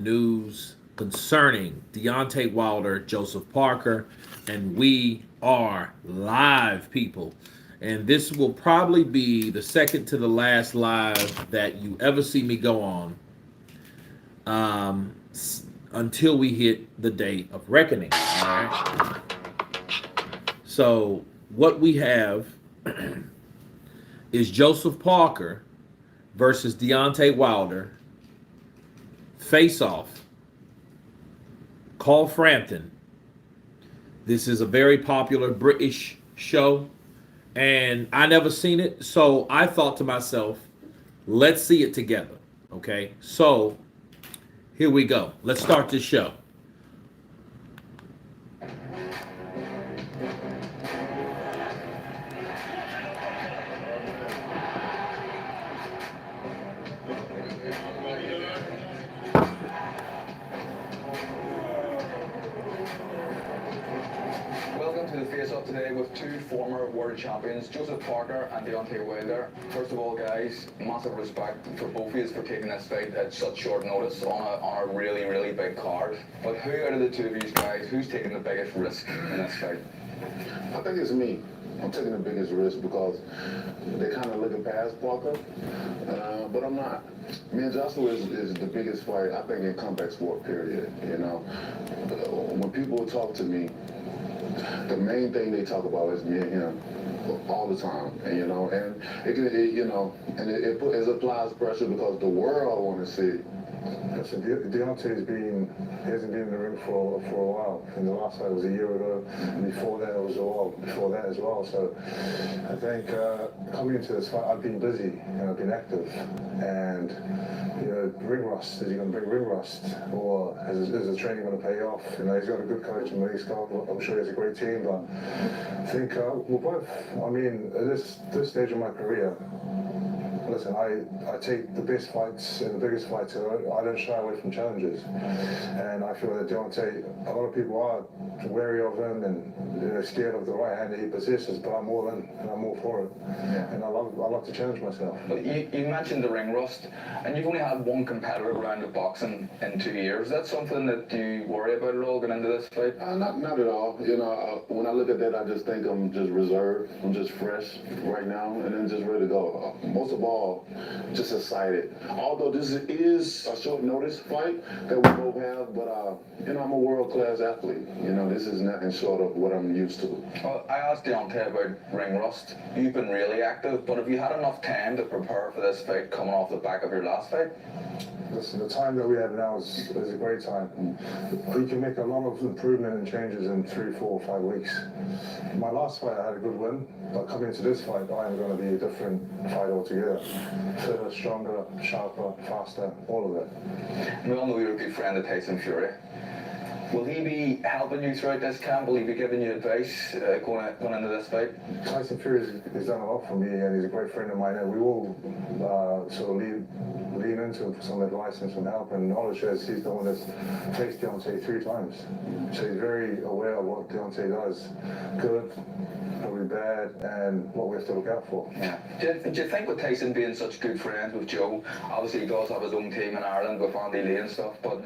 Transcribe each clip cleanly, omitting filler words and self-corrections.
news concerning Deontay Wilder, Joseph Parker, and we are live, people. And this will probably be the second to the last live that you ever see me go on until we hit the day of reckoning. All right. So, what we have is Joseph Parker versus Deontay Wilder face off. Call Frampton. This is a very popular British show, and I never seen it, so I thought to myself, let's see it together. Okay, so here we go. Let's start this show. Welcome to the face-off today with two former world champions, Joseph Parker and Deontay Wilder. First of all, guys, massive respect for both of you for taking this fight at such short notice on a really, really big card. But who out of the two of you guys, who's taking the biggest risk in this fight? I think it's me. I'm taking the biggest risk because they're kind of looking past Parker, but I'm not. Me and Joshua is the biggest fight, I think, in combat sport, period. You know, when people talk to me, the main thing they talk about is me and him all the time, and it applies pressure because the world want to see. Listen, he hasn't been in the ring for a while. And the last fight was a year ago, and before that it was a while before that as well. So I think coming into this fight, I've been busy and I've been active. And ring rust, is he going to bring ring rust, or is the training going to pay off? He's got a good coach in Malik Scott. I'm sure he has a great team, but I think we're both. I mean, at this stage of my career. Listen, I take the best fights and the biggest fights, and I don't shy away from challenges. And I feel that Deontay, a lot of people are wary of him and scared of the right hand that he possesses, but I'm all in and I'm all for it. Yeah. And I love to challenge myself. But you mentioned the ring rust, and you've only had one competitive round of boxing in 2 years. Is that something that you worry about at all going into this fight? Not at all. When I look at that, I just think I'm just reserved. I'm just fresh right now, and then just ready to go. Most of all, just excited. Although this is a short notice fight that we both have, but I'm a world-class athlete. This is nothing short of what I'm used to. Well, I asked Deontay about ring rust. You've been really active, but have you had enough time to prepare for this fight coming off the back of your last fight? Listen, the time that we have now is a great time. You can make a lot of improvement and changes in 3, 4, 5 weeks. My last fight, I had a good win, but coming into this fight, I am going to be a different fight altogether. Fitter, stronger, sharper, faster, all of that. We all know you're a good friend of Tyson Fury. Will he be helping you throughout this camp? Will he be giving you advice going into this fight? Tyson Fury has done a lot for me, and he's a great friend of mine, and we will sort of lean into him for some advice and some help. And knowledge is he's the one that's faced Deontay 3 times. So he's very aware of what Deontay does. Good, probably bad, and what we have to look out for. Yeah. Do you think with Tyson being such good friends with Joe, obviously he does have his own team in Ireland with Andy Lee and stuff, but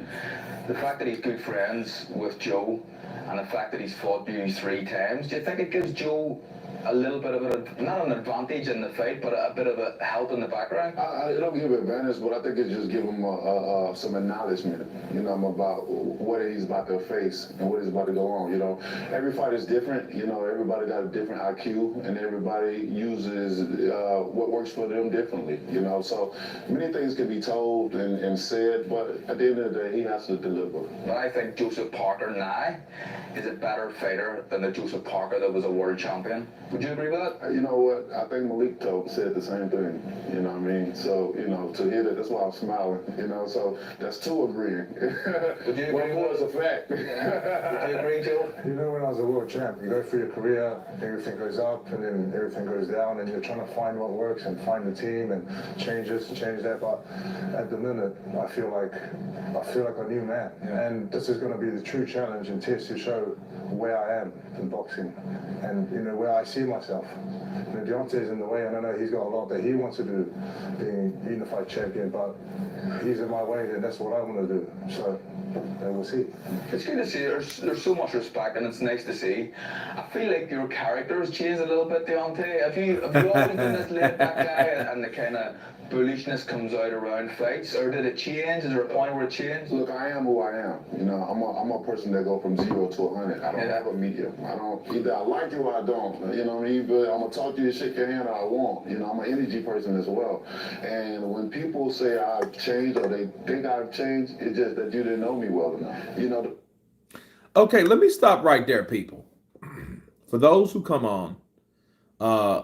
the fact that he's good friends with Joe and the fact that he's fought you 3 times, do you think it gives Joe a little bit of not an advantage in the fight, but a bit of a help in the background? I don't give advantage, but I think it just give him some acknowledgement, about what he's about to face and what is about to go on. Every fight is different. Everybody got a different IQ, and everybody uses what works for them differently. So many things can be told and said, but at the end of the day, he has to deliver. But I think Joseph Parker now is a better fighter than the Joseph Parker that was a world champion. Would you agree with that? You know what? I think Malik said the same thing. You know what I mean? So, to hear that, that's why I'm smiling. So that's 2 agreeing. Would you agree? One more is a fact. Would you agree, Joe? When I was a world champ, you go through your career, everything goes up and then everything goes down, and you're trying to find what works and find the team and change this and change that. But at the minute, I feel like a new man. Yeah. And this is going to be the true challenge and test to show where I am in boxing, and where I see see myself. You know, Deontay's in the way, and I know he's got a lot that he wants to do, being unified champion, but he's in my way, and that's what I want to do. So, we'll see. It's good to see. There's so much respect, and it's nice to see. I feel like your character has changed a little bit, Deontay. Have you always been this laid back guy, and the kind of bullishness comes out around fights, or did it change? Is there a point where it changed? Look, I am who I am. You know, I'm a person that go from 0 to 100. I don't have a medium. I don't either. I like you or I don't. You know what I mean? But I'm gonna talk to you, shake your hand, or I won't. You know, I'm an energy person as well. And when people say I've changed or they think I've changed, it's just that you didn't know me well enough. You know. Okay, let me stop right there, people. For those who come on,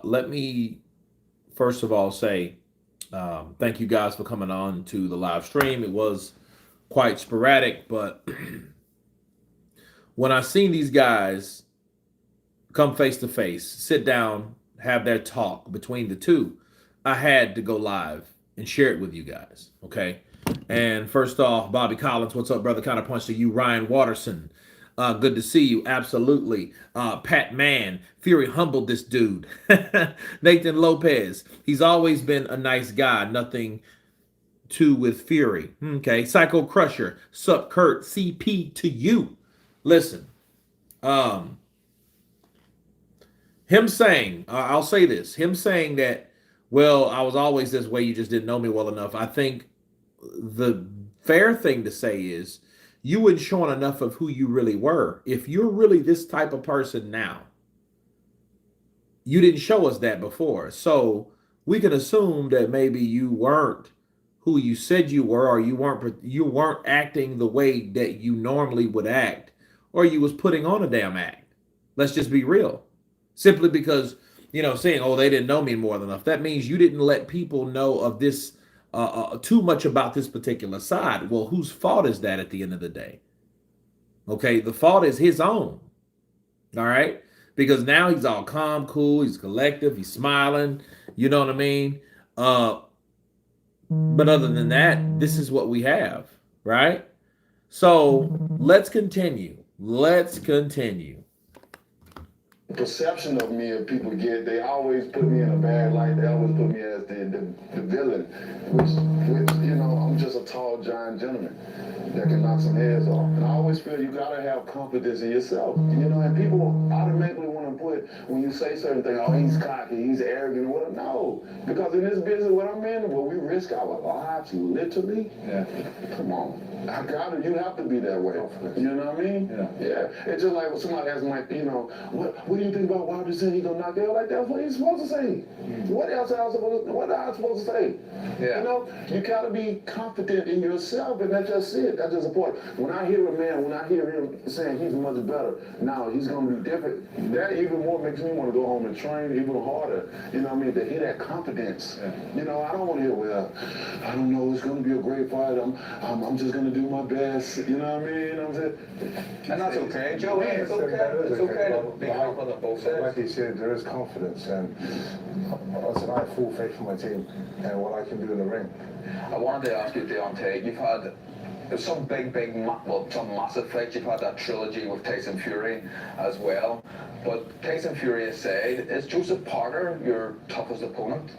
let me first of all say thank you guys for coming on to the live stream. It was quite sporadic, but when I seen these guys come face to face, sit down, have their talk between the two, I had to go live and share it with you guys, okay? And first off, Bobby Collins, what's up, brother? Counterpunch to you. Ryan Watterson, good to see you. Absolutely. Pat Mann, Fury humbled this dude. Nathan Lopez, he's always been a nice guy. Nothing to with Fury. Okay. Psycho Crusher, sup Kurt, CP to you. Listen, him saying, I'll say this, him saying that, well, I was always this way, you just didn't know me well enough. I think the fair thing to say is you weren't showing enough of who you really were. If you're really this type of person now, you didn't show us that before. So we can assume that maybe you weren't who you said you were, or you weren't acting the way that you normally would act, or you was putting on a damn act. Let's just be real. Simply because, you know, saying, oh, they didn't know me more than enough. That means you didn't let people know of this too much about this particular side. Well, whose fault is that at the end of the day? Okay, the fault is his own. All right? Because now he's all calm, cool, he's collective, he's smiling, you know what I mean? But other than that, this is what we have, right? So let's continue. Perception of me, if people get, they always put me in a bad light. They always put me as the villain, which you know, I'm just a tall, giant gentleman that can knock some heads off. And I always feel you gotta have confidence in yourself, you know. And people automatically want to put, when you say certain things, oh, he's cocky, he's arrogant, or whatever. No, because in this business, what I'm in, where we risk our lives, literally. Yeah. Come on. You have to be that way. You know what I mean? Yeah. It's just like when somebody asks, like, you know, what do you think about Wilder saying he's gonna knock out? Like, that's what he's supposed to say. What else am I supposed to say? Yeah. You know, you gotta be confident in yourself, and that's just it. That's just important. When I hear him saying he's much better, now he's gonna be different, that even more makes me want to go home and train even harder. You know what I mean? To hear that confidence. Yeah. You know, I don't want to hear, well, I don't know, it's gonna be a great fight. I'm just gonna do my best. You know what I mean? And that's okay, Joe. It's okay. It's okay to be confident on both sides. Like he said, there is confidence, and I have full faith in my team and what I can do in the ring. I wanted to ask you, Deontay, you've had some some massive fights. You've had that trilogy with Tyson Fury as well. But Tyson Fury aside, is Joseph Parker your toughest opponent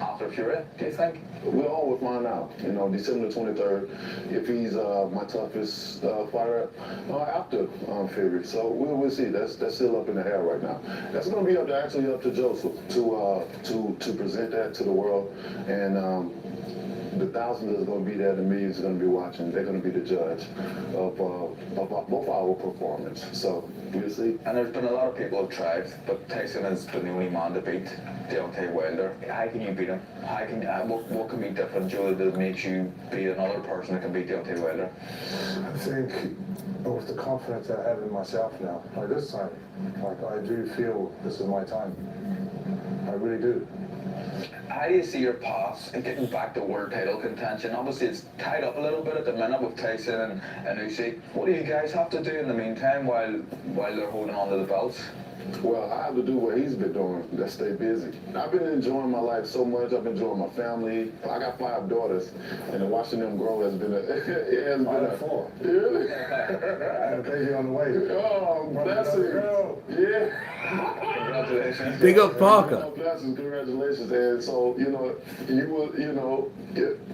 after Fury, do you think? We'll always find out, you know, December 23rd, if he's my toughest fighter after Fury. So we'll see. That's still up in the air right now. That's going to be up to Joseph to present that to the world, and the thousands that's going to be there, the millions are going to be watching. They're going to be the judge of both our performance. So we'll see. And there's been a lot of people who've tried, but Tyson has been the only man to beat Deontay Wilder. How can you beat him? What can be different, Joe, that makes you beat another person that can beat Deontay Wilder? I think with the confidence I have in myself now, like this time, like I do feel this is my time. I really do. how do you see your path and getting back to world title contention? Obviously, it's tied up a little bit at the minute with Tyson and Usyk. What do you guys have to do in the meantime while they're holding on to the belts? Well, I have to do what he's been doing. Let's stay busy. I've been enjoying my life so much. I've been enjoying my family. I got 5 daughters, and watching them grow has been a 4. Really? And a baby on the way. Oh, blessings. Yeah. Congratulations. Big up Parker. Oh, blessings, congratulations. And so, if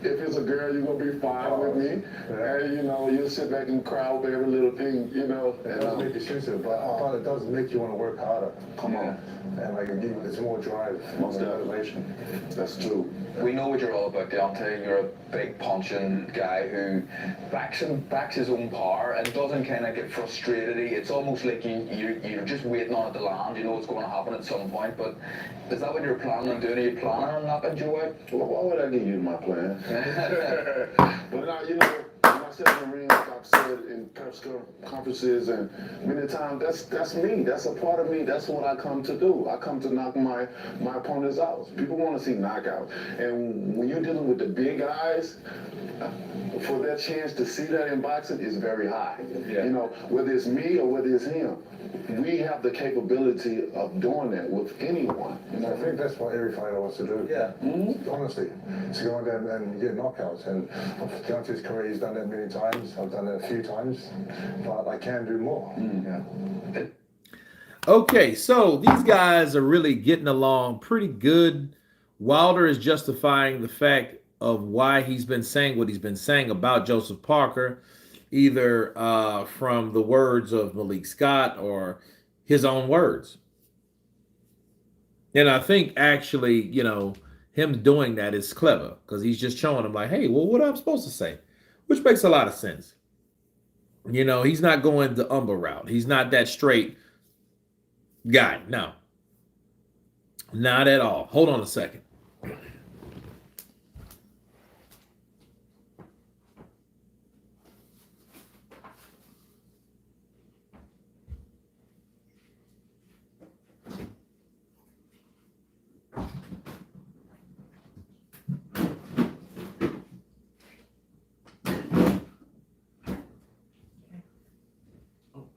it's a girl, you're gonna be fine with me. Yeah. And you'll sit back and cry over every little thing, It does make you sensitive, but it does make you want to work harder. Come on. And there's more drive, more motivation. That's true. We know what you're all about, Deontay. You're a big punching guy who backs his own power and doesn't kind of get frustrated. It's almost like you're just waiting on it to land. You know it's going to happen at some point. But is that what you're planning on doing? Are you planning on knocking Joe out? Well, why would I give you my plan? But now, when I said in the ring, like I've said in press conferences and many times, that's me. That's a part of me. That's what I come to do. I come to knock my opponents out. People want to see knockout. And when you're dealing with the big guys, for their chance to see that in boxing is very high. Yeah. Whether it's me or whether it's him, we have the capability of doing that with anyone. I think that's what every fighter wants to do. Yeah. Honestly, to go in there and get knockouts. And Deontay's career, he's done that many times. I've done it a few times, but I can do more. Yeah. Okay, so these guys are really getting along pretty good. Wilder is justifying the fact of why he's been saying what he's been saying about Joseph Parker, either from the words of Malik Scott or his own words. And I think actually, him doing that is clever because he's just showing him like, hey, well, what am I supposed to say? Which makes a lot of sense. He's not going the Umber route. He's not that straight guy. No, not at all. Hold on a second.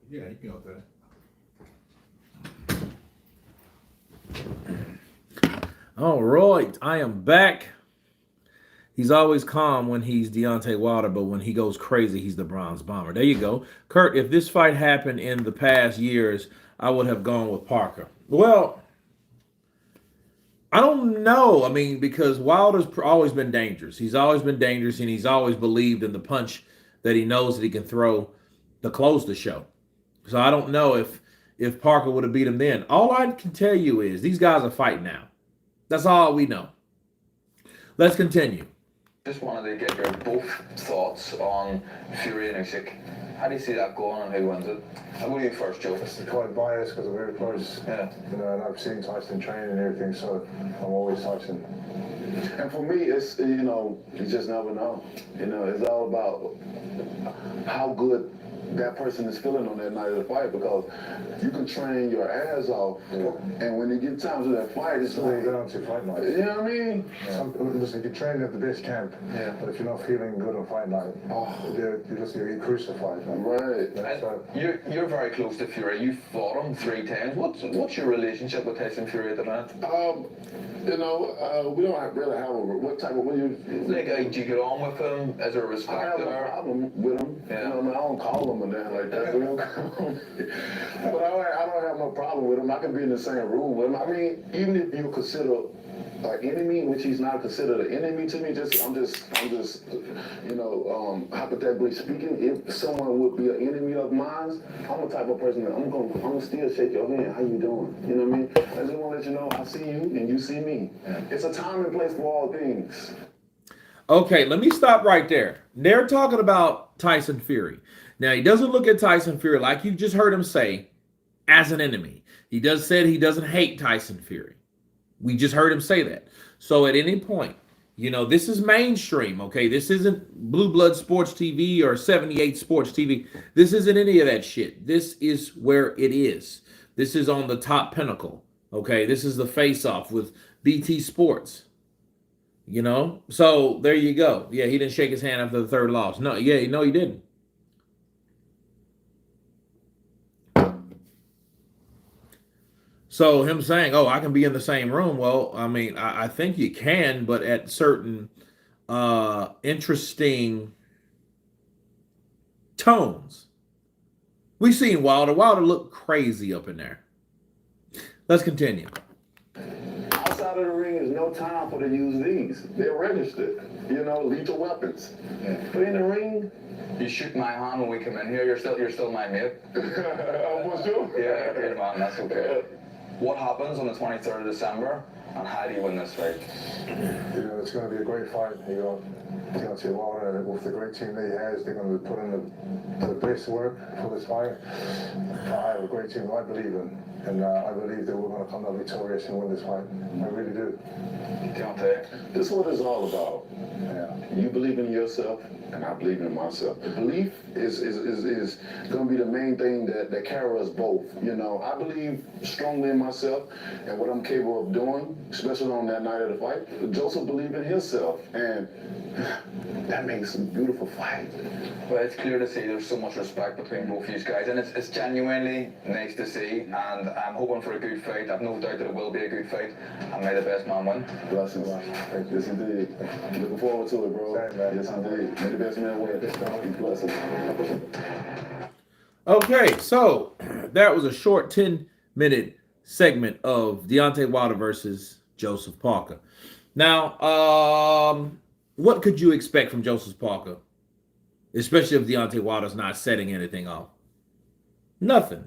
Yeah, you can go there. All right, I am back. He's always calm when he's Deontay Wilder, but when he goes crazy, he's the Bronze Bomber. There you go. Kurt, if this fight happened in the past years, I would have gone with Parker. Well, I don't know. I mean, because Wilder's always been dangerous. He's always been dangerous, and he's always believed in the punch that he knows that he can throw to close the show. So I don't know if Parker would have beat him then. All I can tell you is these guys are fighting now. That's all we know. Let's continue. Just wanted to get your both thoughts on Fury and Usyk. How do you see that going and who wins it? I'll go to you first, Joe. It's quite biased because we're very close. Yeah. And I've seen Tyson train and everything, so I'm always Tyson. And for me, it's, you just never know. It's all about how good that person is feeling on that night of the fight, because you can train your ass off, and when you get time to that fight, it's like, down to fight night. you know what I mean? Listen, you train at the best camp, but if you're not feeling good on fight night, you get crucified. Right. Yeah, so, You're very close to Fury. You fought him 3 times. What's your relationship with Tyson Fury at the minute? We don't really have what type of, what you... Like, do you get on with him? Is there a respect I have no there? problem with him. Yeah. I don't call him or nothing like that. But I don't have no problem with him. I can be in the same room with him. I mean, even if you consider an enemy, which he's not considered an enemy to me, I'm just hypothetically speaking, if someone would be an enemy of mine, I'm the type of person that I'm gonna still shake your hand. How you doing? You know what I mean? I just want to let you know I see you and you see me. It's a time and place for all things. Okay, let me stop right there. They're talking about Tyson Fury. Now, he doesn't look at Tyson Fury, like you just heard him say, as an enemy. He said he doesn't hate Tyson Fury. We just heard him say that. So at any point, this is mainstream, okay? This isn't Blue Blood Sports TV or 78 Sports TV. This isn't any of that shit. This is where it is. This is on the top pinnacle, okay? This is the face-off with BT Sports. You know, so there you go. Yeah, he didn't shake his hand after the third loss. No, yeah, no, he didn't. So him saying, "Oh, I can be in the same room." Well, I mean, I think you can, but at certain interesting tones. We seen Wilder. Wilder looked crazy up in there. Let's continue. Outside of the ring, there's no time for to use these. They're registered, lethal weapons. But in the ring, You shoot my hand when we come in here. You're still my mate. what's you? Yeah, good man. That's okay. What happens on the 23rd of December, and how do you win this fight? It's going to be a great fight. Deontay Wilder, with the great team that he has, they're going to put in the best work for this fight. I have a great team I believe in, and I believe that we're going to come out victorious and win this fight. I really do. Deontay. This is what it's all about. Yeah. You believe in yourself, and I believe in myself. The belief is going to be the main thing that carries us both. I believe strongly in myself and what I'm capable of doing, especially on that night of the fight. Joseph believed in himself, and that makes a beautiful fight. Well, it's clear to see there's so much respect between both of you guys, and it's genuinely nice to see, and I'm hoping for a good fight. I've no doubt that it will be a good fight, and may the best man win. Blessings. Yes, indeed. Looking forward to it, bro. Yes, indeed. May the best man win. Blessings. Okay, so that was a short 10-minute segment of Deontay Wilder versus Joseph Parker. Now, what could you expect from Joseph Parker, especially if Deontay Wilder's not setting anything off? Nothing.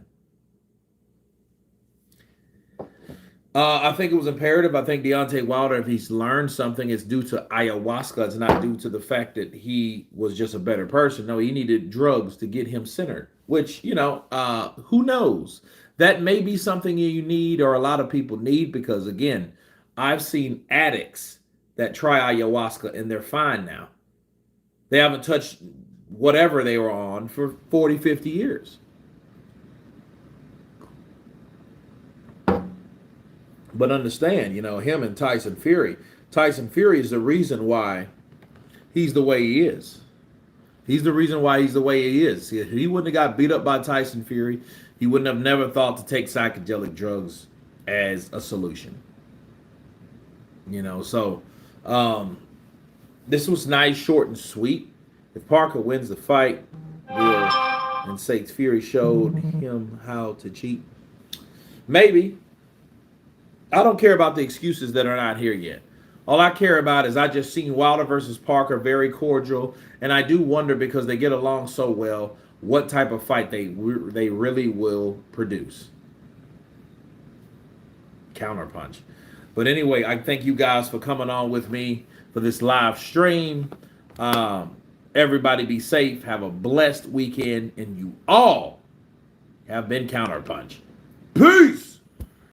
I think it was imperative. I think Deontay Wilder, if he's learned something, it's due to ayahuasca. It's not due to the fact that he was just a better person. No, he needed drugs to get him centered, which, who knows? That may be something you need, or a lot of people need, because, again, I've seen addicts that try ayahuasca and they're fine now. They haven't touched whatever they were on for 40, 50 years. But understand, him and Tyson Fury. Tyson Fury is the reason why he's the way he is. He's the reason why he's the way he is. If he wouldn't have got beat up by Tyson Fury, he wouldn't have never thought to take psychedelic drugs as a solution. So this was nice, short, and sweet. If Parker wins the fight, and Satan Fury showed him how to cheat, maybe. I don't care about the excuses that are not here yet. All I care about is I just seen Wilder versus Parker, very cordial, and I do wonder, because they get along so well, what type of fight they really will produce. Counterpunch. But anyway, I thank you guys for coming on with me for this live stream. Everybody be safe. Have a blessed weekend, and you all have been Counterpunch. Peace!